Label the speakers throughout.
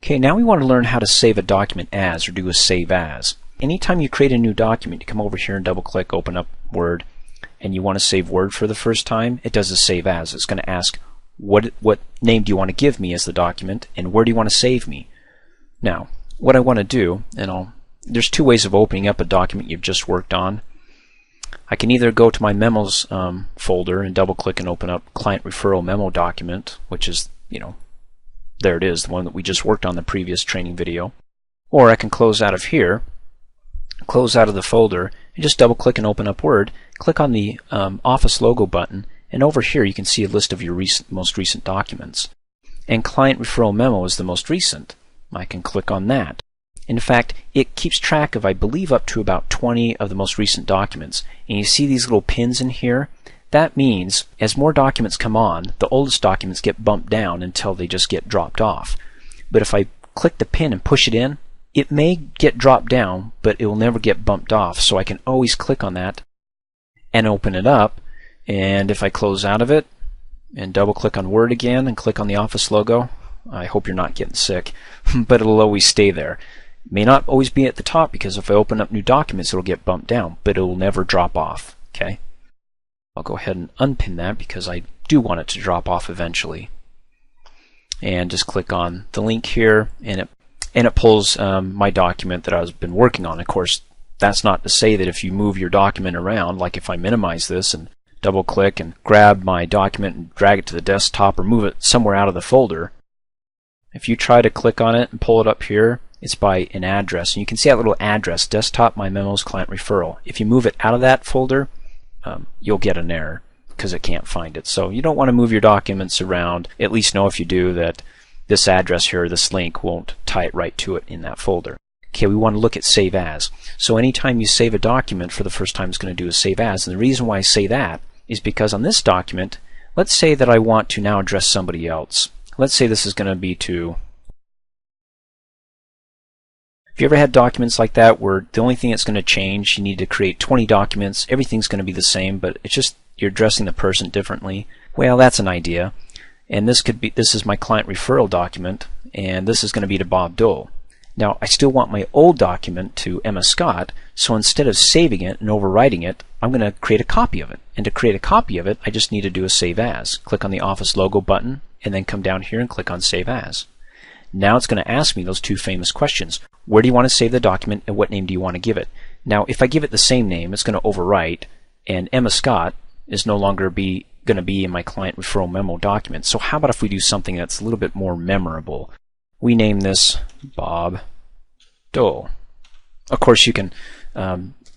Speaker 1: Okay, now we want to learn how to save a document as, or do a save as. Anytime you create a new document, you come over here and double click, open up Word, and you want to save Word for the first time, it does a save as. It's going to ask what name do you want to give me as the document, and where do you want to save me. Now, what I want to do, and there's two ways of opening up a document you've just worked on. I can either go to my memos folder and double click and open up client referral memo document, which is, there it is, the one that we just worked on the previous training video. Or I can close out of here, close out of the folder, and just double click and open up Word, click on the Office logo button, and over here you can see a list of your most recent documents. And client referral memo is the most recent. I can click on that. In fact, it keeps track of, I believe, up to about 20 of the most recent documents. And you see these little pins in here? That means as more documents come on, the oldest documents get bumped down until they just get dropped off. But if I click the pin and push it in, it may get dropped down, but it will never get bumped off. So I can always click on that and open it up. And if I close out of it and double click on Word again and click on the Office logo, I hope you're not getting sick, but it'll always stay there. It may not always be at the top because if I open up new documents, it'll get bumped down, but it will never drop off. Okay? I'll go ahead and unpin that because I do want it to drop off eventually. And just click on the link here, and it pulls my document that I've been working on. Of course, that's not to say that if you move your document around, like if I minimize this and double click and grab my document and drag it to the desktop or move it somewhere out of the folder, if you try to click on it and pull it up here, it's by an address. And you can see that little address, desktop, my memos, client referral. If you move it out of that folder, you'll get an error because it can't find it. So you don't want to move your documents around. At least know if you do that this address here, this link, won't tie it right to it in that folder. Okay, we want to look at save as. So anytime you save a document for the first time, it's going to do a save as. And the reason why I say that is because on this document, let's say that I want to now address somebody else. Let's say this is going to be to... If you ever had documents like that where the only thing that's going to change, you need to create 20 documents, everything's going to be the same, but it's just you're addressing the person differently. Well, that's an idea. And this is my client referral document, and this is going to be to Bob Dole. Now, I still want my old document to Emma Scott, so instead of saving it and overwriting it, I'm going to create a copy of it. And to create a copy of it, I just need to do a save as. Click on the Office logo button, and then come down here and click on Save As. Now it's going to ask me those two famous questions. Where do you want to save the document, and what name do you want to give it? Now, if I give it the same name, it's going to overwrite, and Emma Scott is no longer going to be in my client referral memo document. So how about if we do something that's a little bit more memorable? We name this Bob Dole. Of course, you can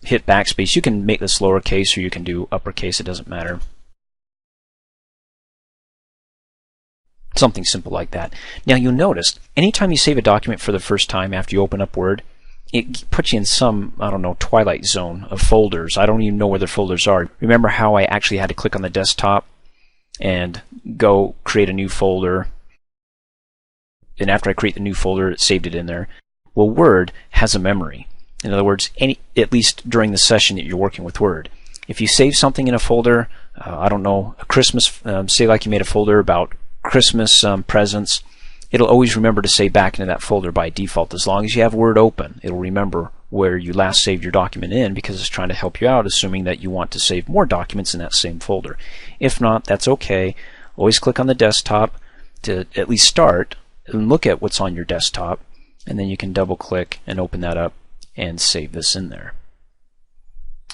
Speaker 1: hit backspace. You can make this lowercase or you can do uppercase. It doesn't matter. Something simple like that. Now you'll notice, anytime you save a document for the first time after you open up Word, it puts you in some, I don't know, twilight zone of folders. I don't even know where the folders are. Remember how I actually had to click on the desktop and go create a new folder? And after I create the new folder, it saved it in there. Well, Word has a memory. In other words, at least during the session that you're working with Word. If you save something in a folder, I don't know, a Christmas, say like you made a folder about Christmas presents, it'll always remember to save back into that folder by default. As long as you have Word open, it'll remember where you last saved your document in because it's trying to help you out, assuming that you want to save more documents in that same folder. If not, that's okay. Always click on the desktop to at least start and look at what's on your desktop, and then you can double click and open that up and save this in there.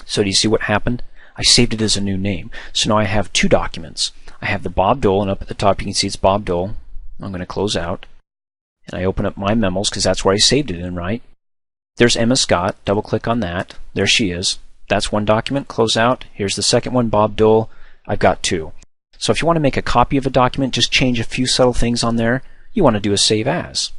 Speaker 1: So do you see what happened? I saved it as a new name. So now I have two documents. I have the Bob Dole, and up at the top you can see it's Bob Dole. I'm going to close out, and I open up my memos because that's where I saved it in, right? There's Emma Scott. Double click on that. There she is. That's one document. Close out. Here's the second one, Bob Dole. I've got two. So if you want to make a copy of a document, just change a few subtle things on there. You want to do a save as.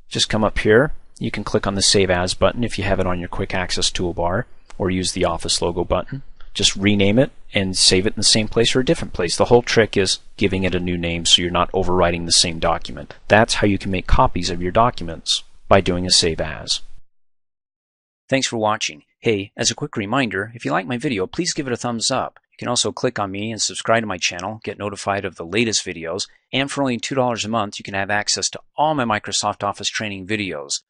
Speaker 1: Just come up here. You can click on the Save As button if you have it on your Quick Access toolbar, or use the Office logo button. Just rename it and save it in the same place or a different place. The whole trick is giving it a new name so you're not overwriting the same document. That's how you can make copies of your documents, by doing a Save As. Thanks for watching. Hey, as a quick reminder, if you like my video, please give it a thumbs up. You can also click on me and subscribe to my channel, get notified of the latest videos, and for only $2 a month, you can have access to all my Microsoft Office training videos.